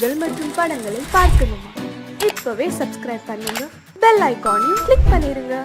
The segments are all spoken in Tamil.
நிகழ்ச்சிகள் மற்றும் படங்களை பார்க்கணுமா? இப்பவே சப்ஸ்கிரைப் பண்ணுங்க, பெல் ஐகானையும் கிளிக் பண்ணிருங்க.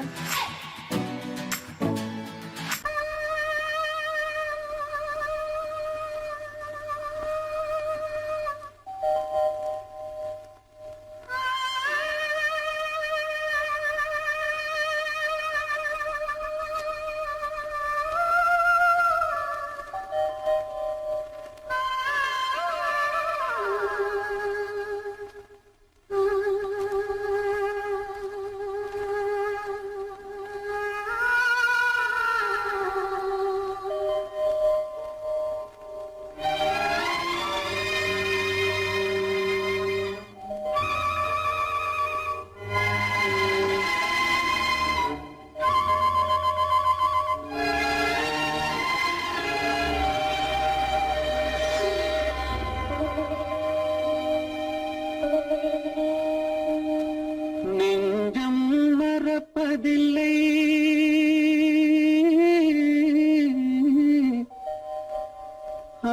நெஞ்சம் மறப்பதில்லை,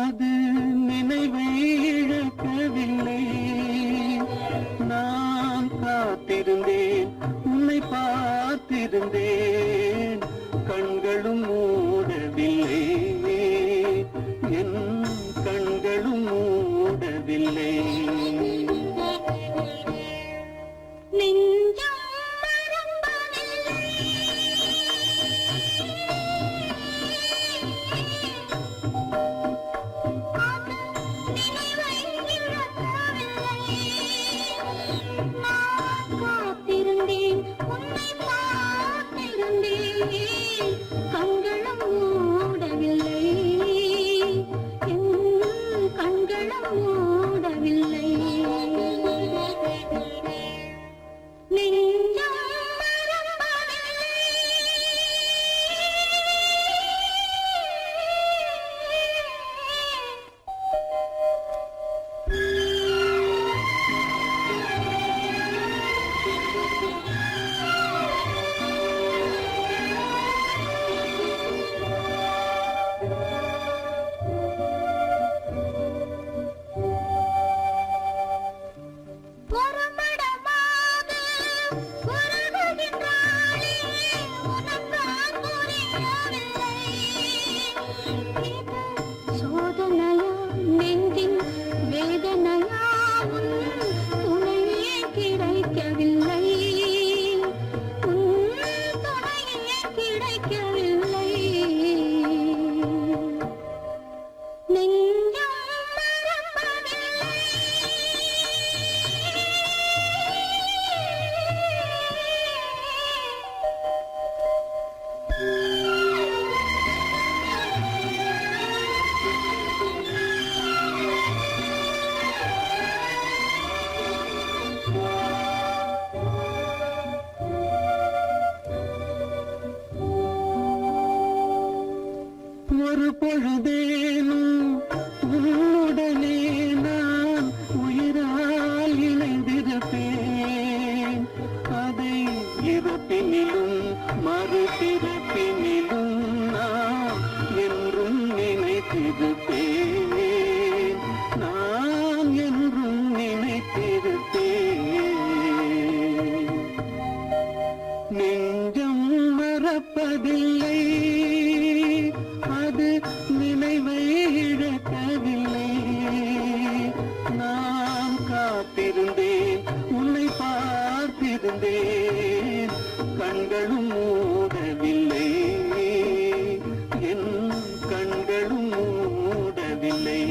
அது நினைவை இழக்கவில்லை. நான் காத்திருந்தேன், உன்னை பார்த்திருந்தேன், கண்களும் மூடவில்லை, என் கண்களும் மூடவில்லை. ஒரு பொழுதேனும் உன்னுடனே நான் உயிரால் இணைந்திருப்பேன். அதை இறப்பினிலும் மறுபிறப்பினிலும் நான் என்றும் நினைத்திருப்பேன், நான் என்றும் நினைத்திருப்பேன். நெஞ்சம் மறப்பதில்லை, அது நினைவை இழக்கவில்லை. நான் காத்திருந்தேன், உன்னை பார்த்திருந்தேன், கண்களும் மூடவில்லை, என் கண்களும் மூடவில்லை.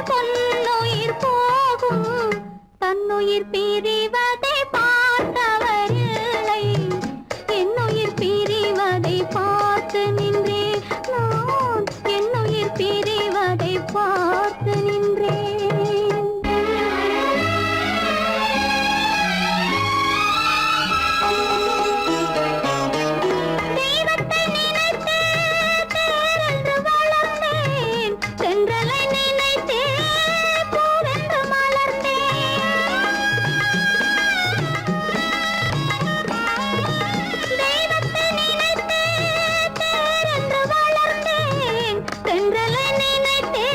எந்தன் பொன்னுயிர் போகும் தன்னுயிர் பிரிவதை பார்த்தவரில்லை என்னுயிர் பிரிவதை பார்த்து நின்றேன் நான் என்னுயிர் பிரிவதை பார்த்து நின்றேன் தெய்வத்தை நினைத்தே தேரென்று வளர்ந்தேன் தென்றலை நினைத்தே பூவென்று மலர்ந்தேன் தெய்வத்தை நினைத்தே தேரென்று வளர்ந்தேன் தென்றலை நினைத்தே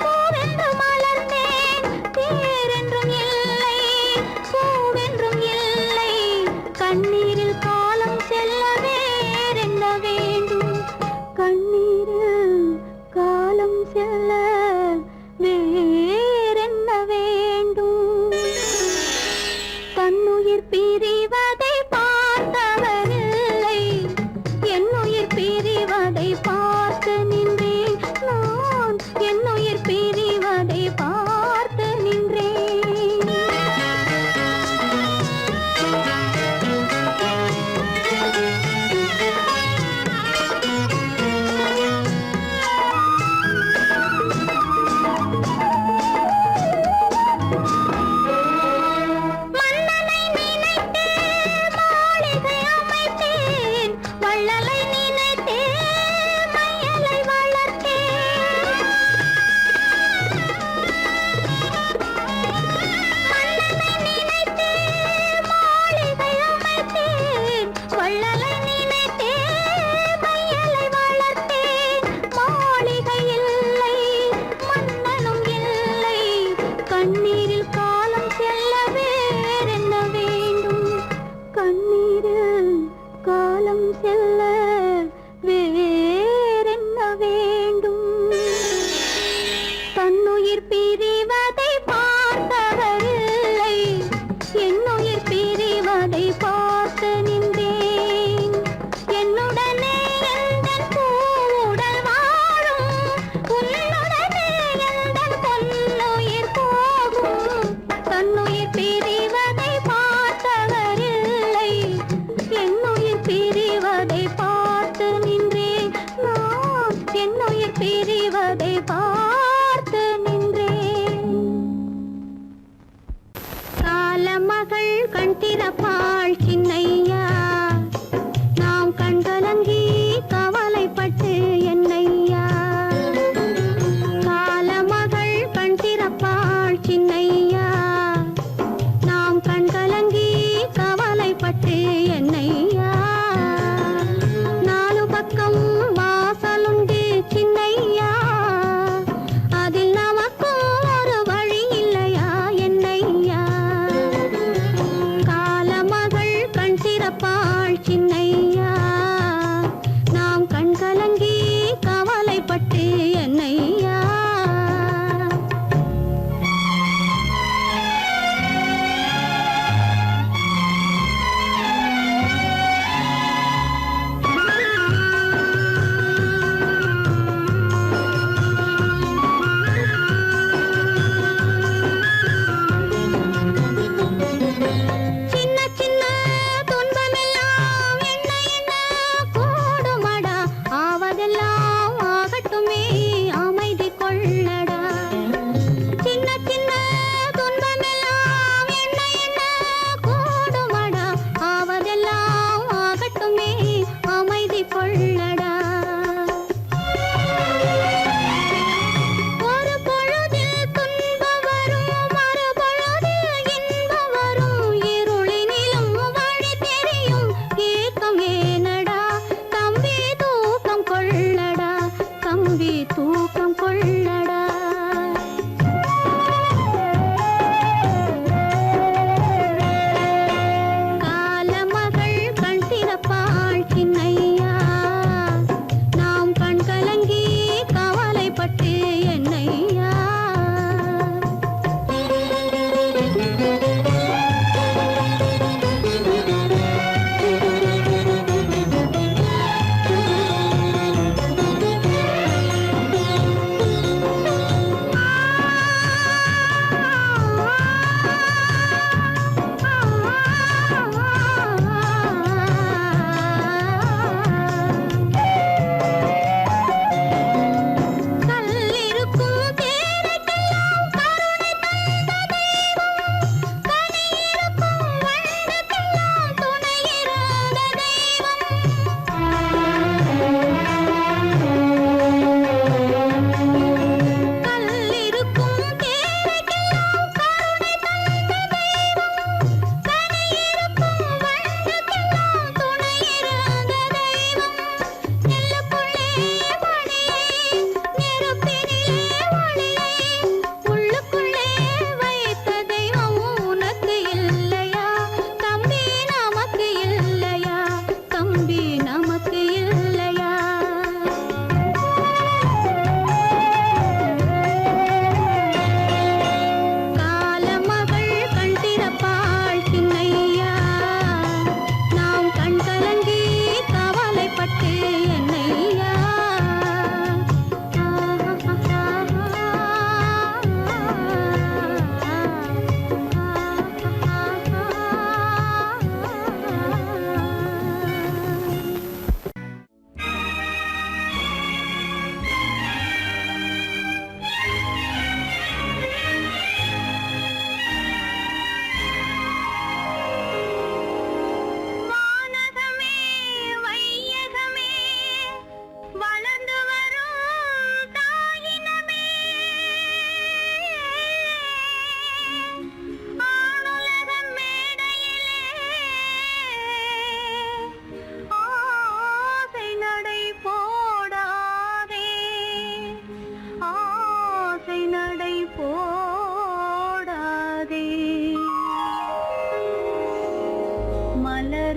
பூவென்று மலர்ந்தேன் தேரென்றும் இல்லை பூவென்றும் இல்லை கண்ணீரில் காலம் செல்ல வேறென்ன வேண்டும் கண்ணீரில் காலம் செல்ல வேறென்ன வேண்டும் தன்னுயிர் பிரிவதை பார்த்தவரில்லை என்னுயிர் பிரிவதை பார்த்து நின்றேன் நான் என்னுயிர் பிரிவதை பார்த்து நின்றேன் மன்னனை நினைத்தே மாளிகை அமைத்தேன் வள்ளலை நினைத்தே மையலை வளர்த்தேன் மன்னனை நினைத்தே மாளிகை அமைத்தேன் வள்ளலை நினைத்தே மையலை வளர்த்தேன் மாளிகை இல்லை மன்னனும் இல்லை கண்ணீரில் காலம் செல்ல வேறென்ன வேண்டும் கண்ணீரில் காலம் செல்ல வேறென்ன வேண்டும் தன்னுயிர் பிரிவதை பார்த்தவரில்லை என்னுயிர் பிரிவதை பார்த்து நின்றேன் என்னுடனே எந்தன் பூவுடல் வாழும் உன்னுடனே எந்தன் பொன்னுயிர் போகும் தன்னுயிர் பிரிவதை பார்த்தவரில்லை என்னுயிர் பிரிவதை பார்த்து நின்றேன் நான் என்னுயிர் பிரிவதை பார்த்து நின்றேன்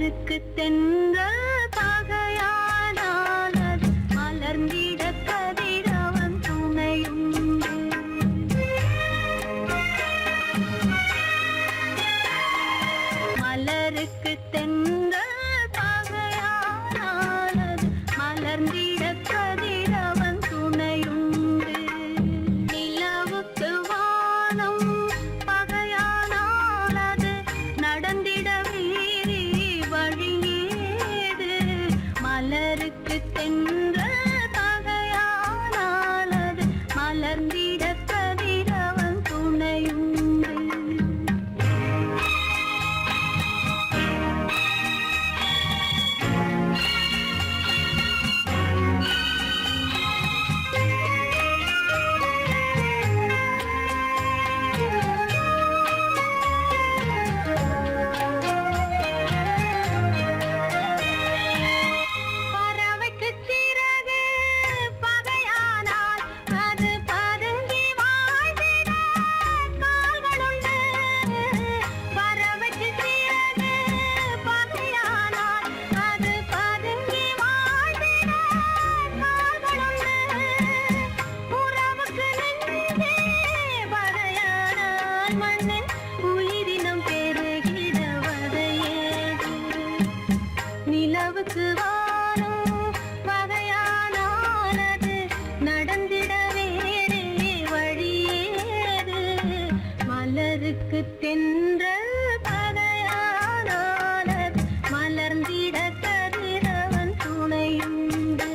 மலருக்கு தென்றல் பகையானால் அது மலர்ந்திட கதிரவன் துணையுண்டு. மலருக்கு தென்றல் பகையானால் அது மலர்ந்திட கதிரவன் துணையுண்டு. நிலவுக்கு வானம் பகையானால் அது நடந்திட வீரி வழியேது. மலருக்கு தென்றல் பகையானால் அது மலர்ந்திட கதிரவன் துணையுண்டு. பறவைக்கு சிறகு பகையானால் அது பதுங்கி வாழ்ந்திட கால்களுண்டு. பறவைக்கு சிறகு பகையானால் அது பதுங்கி வாழ்ந்திட கால்களுண்டு. உறவுக்கு நெஞ்சே பகையானால் மண்ணின் உயிரினம் பெருகிட வதையேது. நிலவுக்கு வானம் பகையானால் அது நடந்திட வேறே வழியேது. மலருக்கு தென்றல் பகையானால் அது மலர்ந்திட கதிரவன் துணையுண்டு.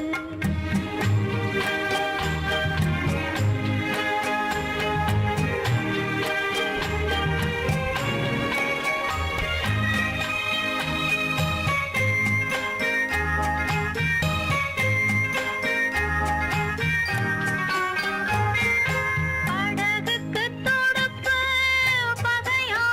படகுக்கு தொடுப்பு பகையானால்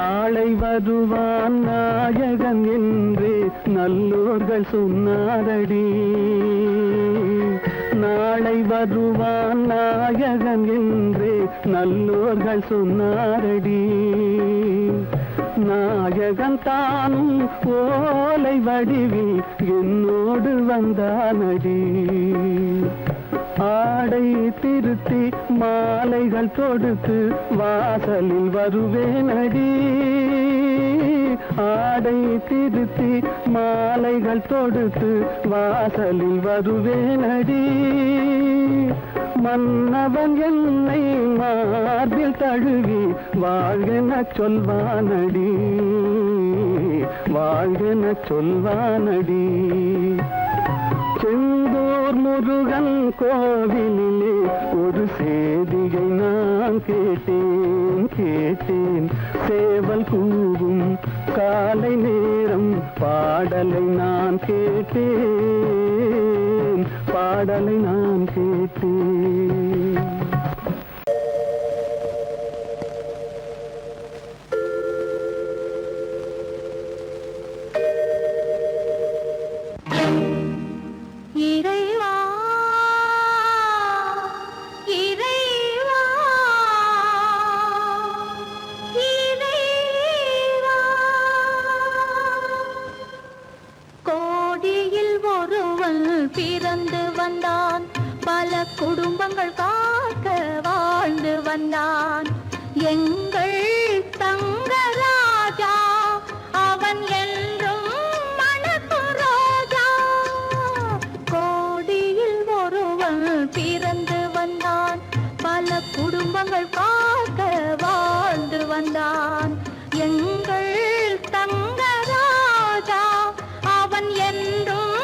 நாளை வருவான் நாயகன் என்று நல்லோர்கள் சொன்னாரடி. நாளை வருவான் நாயகன் என்று நல்லோர்கள் சொன்னாரடி. நாயகன் தானும் ஓலை வடிவில் என்னோடு வந்தானடி. ஆடை திருத்தி மாலைகள் தொடுத்து வாசலில் வருவேனடி. ஆடை திருத்தி மாலைகள் தொடுத்து வாசலில் வருவேனடி. மன்னவன் என்னை மார்பில் தழுவி வாழ்கென சொல்வானடி. வாழ்கென சொல்வானடி. செந்தூர் முருகன் கோவிலிலே ஒரு சேதியை நான் கேட்டேன். சேவல் கூவும் காலை நேரம் பாடலை நான் கேட்டேன். பாடலை நான் கேட்டேன். இறைவா இறைவா இறைவா, கோடியில் ஒருவன் பிறந்து வந்தான். பல குடும்பங்கள் காக்க வாழ்ந்து வந்தான். எங்கள் தங்கராஜா அவன் என்றும் பிறந்து வந்தான். பல குடும்பங்கள் காக்க வாழ்ந்து வந்தான். எங்கள் தங்கராஜா அவன் என்றும்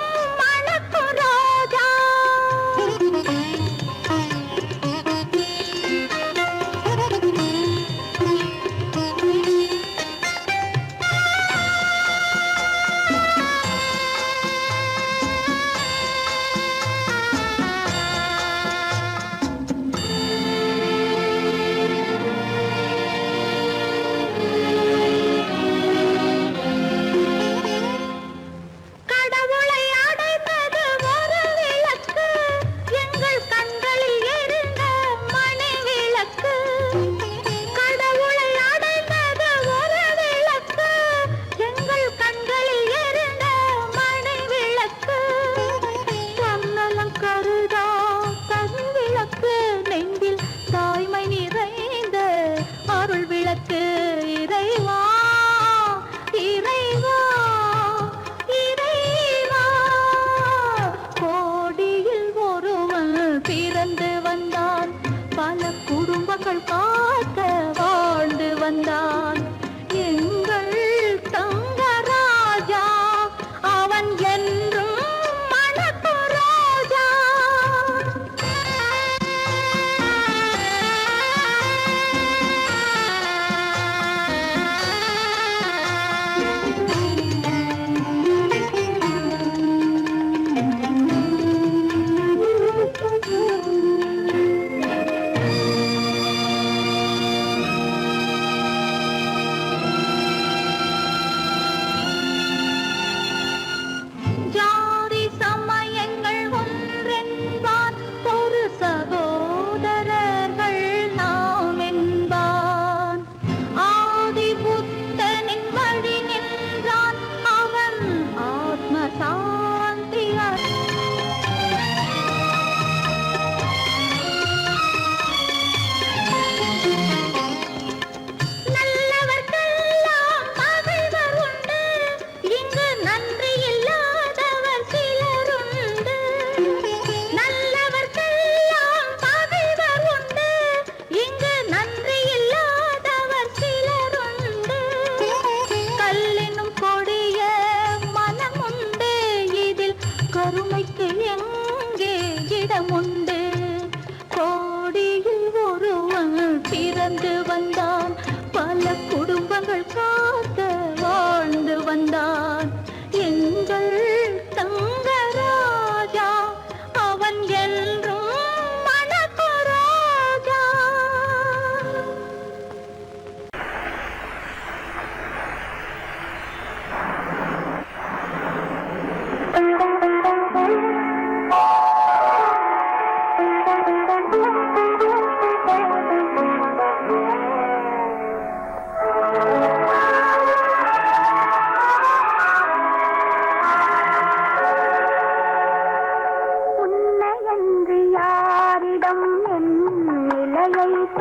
மணக்கு ராஜா.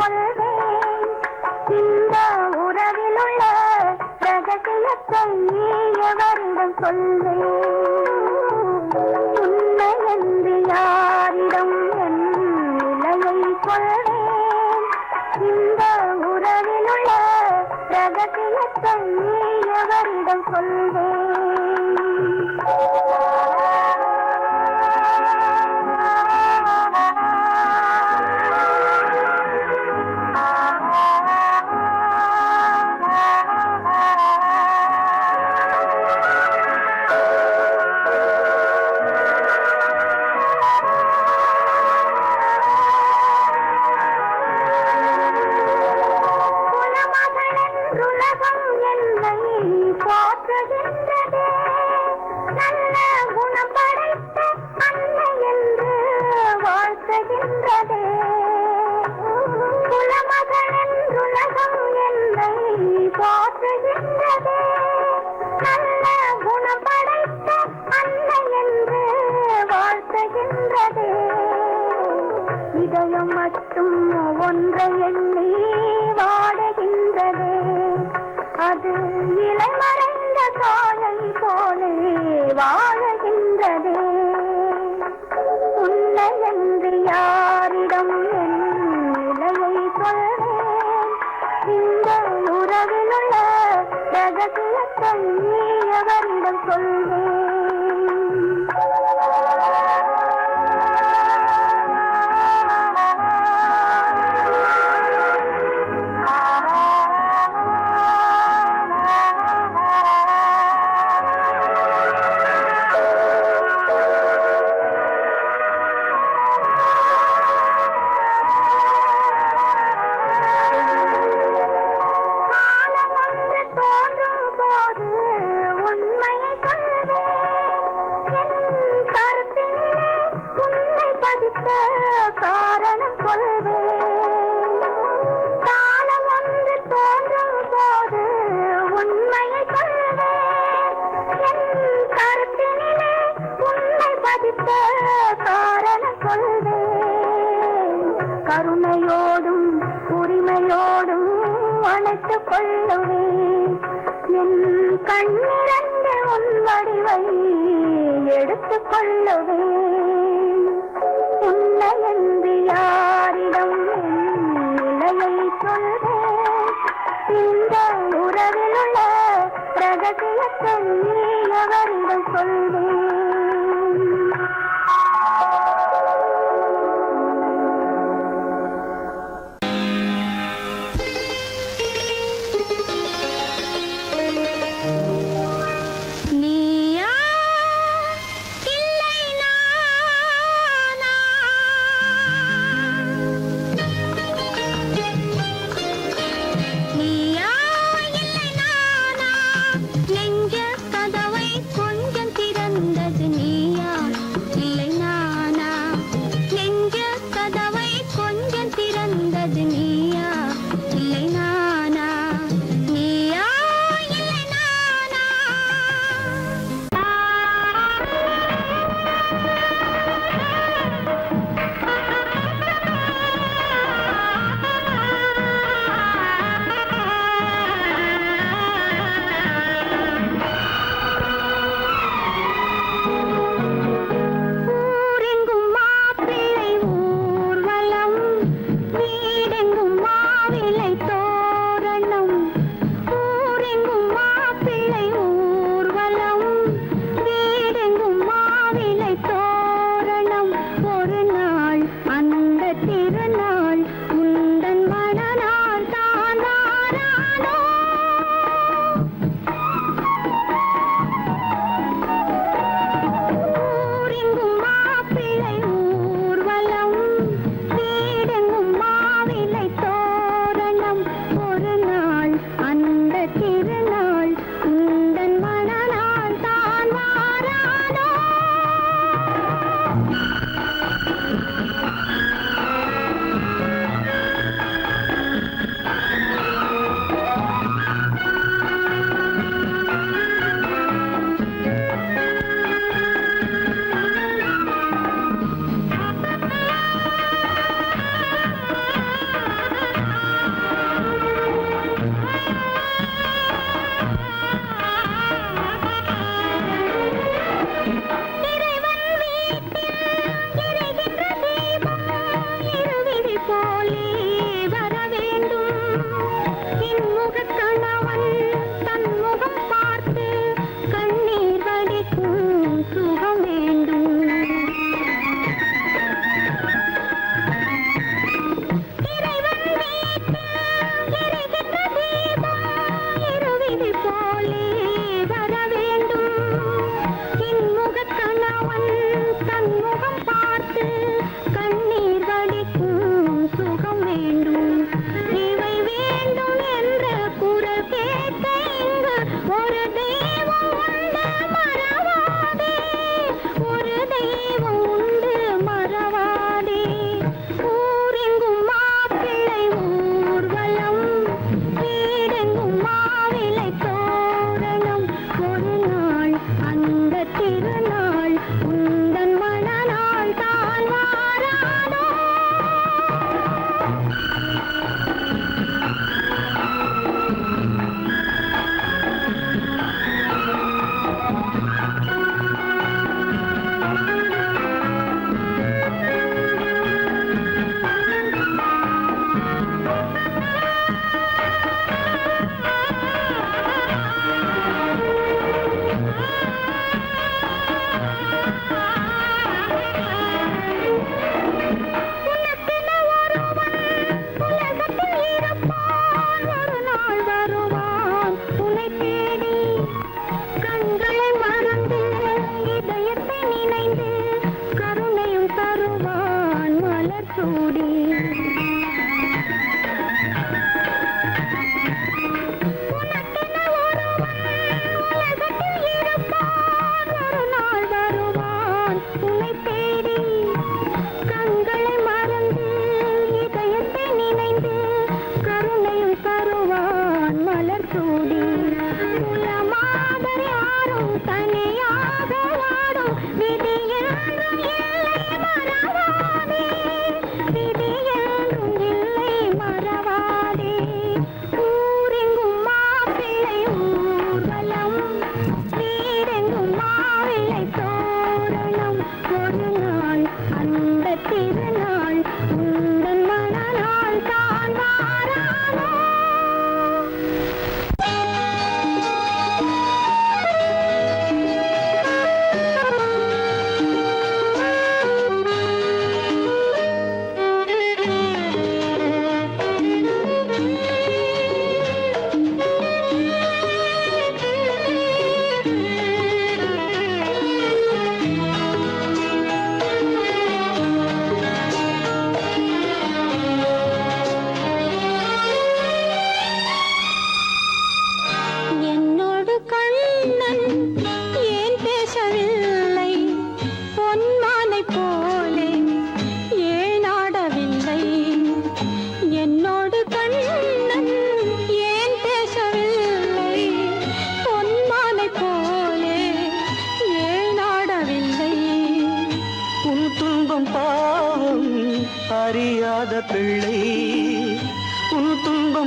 சொல்வேன். இந்த உறவில் உள்ள ரகசியத்தை எவரிடம் சொல்வேன்? உண்மை என்று யாரிடம் என் நிலையை சொல்வேன்? இந்த உறவில் உள்ள ரகசியத்தை எவரிடம் சொல்வேன்? உலகம் என்னை போற்றுகின்றதே, நல்ல குணம் படைத்த அன்னை என்று வாழ்த்துகின்றதே. குலமகள் என்றுலகம் என்னை போற்றுகின்றதே, நல்ல குணம் படைத்த அன்னை என்று வாழ்த்துகின்றதே. இதயம் மட்டும் ஒன்றை எண்ணி வாடுகின்றதே, அது இலை மறைந்த காலை போலே வாழுகின்றதே. உன்னை என்று யாரிடம் என் நிலையை சொல்வேன்? இந்த உறவில் உள்ள ரகசியத்தை எவரிடம் சொல்வேன்? காரணம் சொல்வேன். காலம் ஒன்று தோன்றும் போது உண்மையை சொல்வேன். என் கருத்தினிலே உண்மை பதித்த காரணம் சொல்வேன். கருணையோடும் உரிமையோடும் அணைத்துக் கொள்ளுவேன். என் கண்ணிரண்டு உன் வடிவை எடுத்துக் கொள்ளுவேன். உன்னை என்று யாரிடம் நிலையை சொல்வேன்? இந்த உறவில் உள்ள ரகசியத்தை எவரிடம் சொல்வேன்? நெஞ்ச கதவை கொஞ்சம் திறந்தது.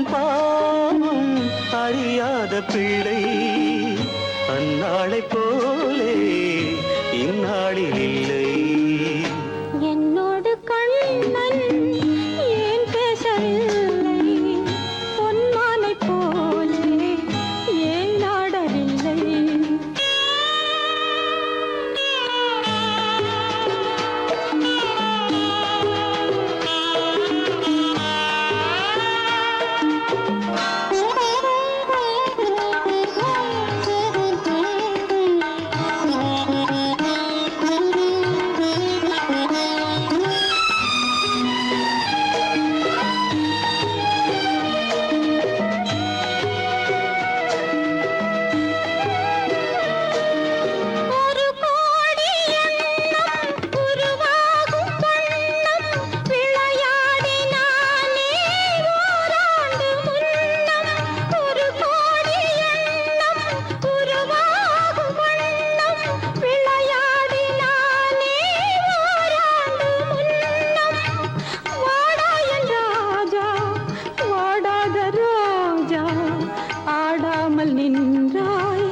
துன்பம் பாவம் அறியாத பிள்ளை அந்நாளை போலே இந்நாளில் இல்லை. என்னோடு கண்ணன் ஏன் பேசவில்லை, பொன்மானை போலே ஏன் நாடவில்லை. நின்றாய்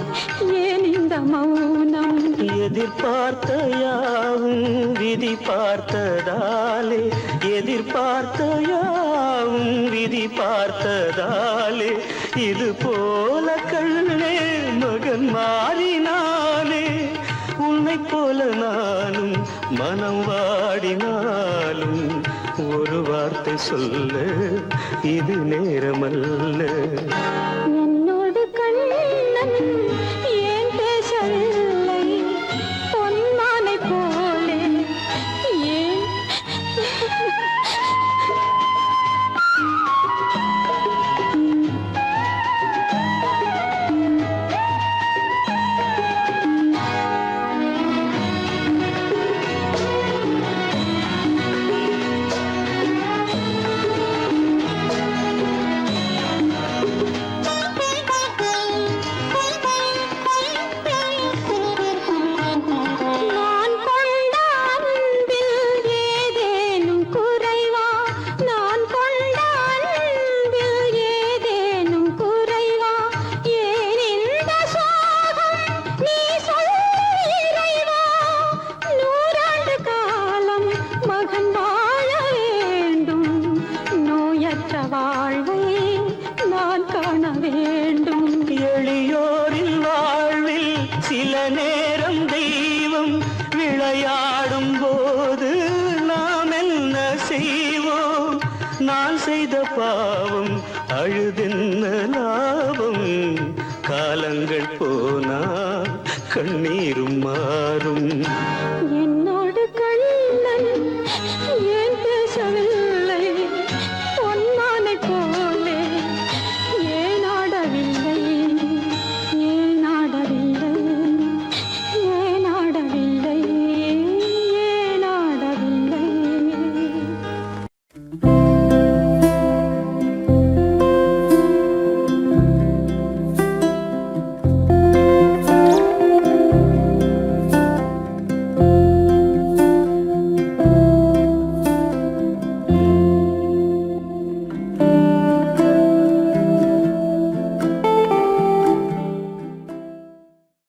ஏன் இந்த மௌனம்? எதிர்பார்த்த யாவும் விதி பார்த்ததாலே, எதிர்பார்த்த யாவும் விதி பார்த்ததாலே, இது போல கண்ணே மகன் மாறினாலே, உன்னை போல நானும் மனம் வாடினாலும் ஒரு வார்த்தை சொல்ல இது நேரமல்ல. என்னோடு கண்ணன் ஏன் பேசவில்லை, பொன்மானை போலே ஏன்? வாழ்வை நான் காண வேண்டும். எளியோரின் வாழ்வில் சில நேரம் தெய்வம் விளையாடும் போது நாம் என்ன செய்வோம்? நான் செய்த பாவம் அழுதென்ன லாபம்? காலங்கள் போனா கண்ணீரும் மாறும்.